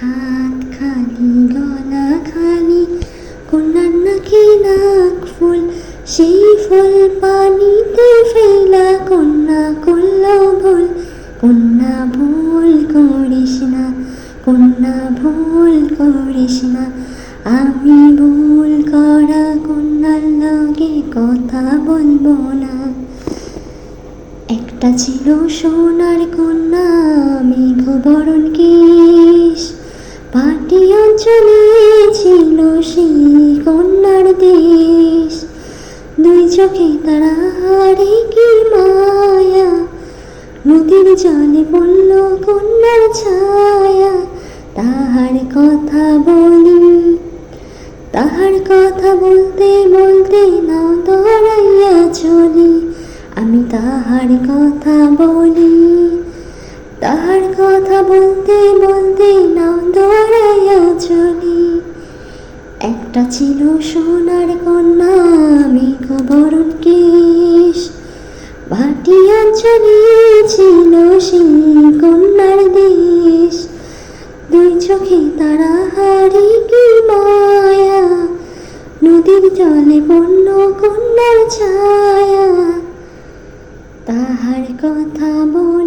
হাত খালি গলা খালি, কন্যার নাকি নাক ফুল, সেই ফুল পানিতে ফেলা কন্যা করল ভুল। কন্যা ভুল করিস না, কন্যা ভুল করিস না, আমি ভুল করা কন্যার লগে কথা বলবো না। একটা ছিল সোনার কন্যা মেঘবরণ কেশ, পাটি অঞ্চলে ছিল সেই কন্যার দেশ। দুই চোখে তারা হারে কি মায়া, নদীর জলে পড়ল কন্যার ছায়া। তাহার কথা বলি, তাহার কথা বলতে বলতে নাও দৌড়াইয়া চলি। আমি তাহার কথা বলি, তাহার কথা বলতে বলতে নাও দৌড়াইয়া চলি। একটা ছিল সোনার কন্যা মেঘবরণ কেশ, ভাটি অঞ্চলে ছিল সেই কন্যার দেশ। দুই চোখে তারা হারি কি মায়া, নদীর জলে পড়ল কন্যার ছায়া। তাহার কথা বলি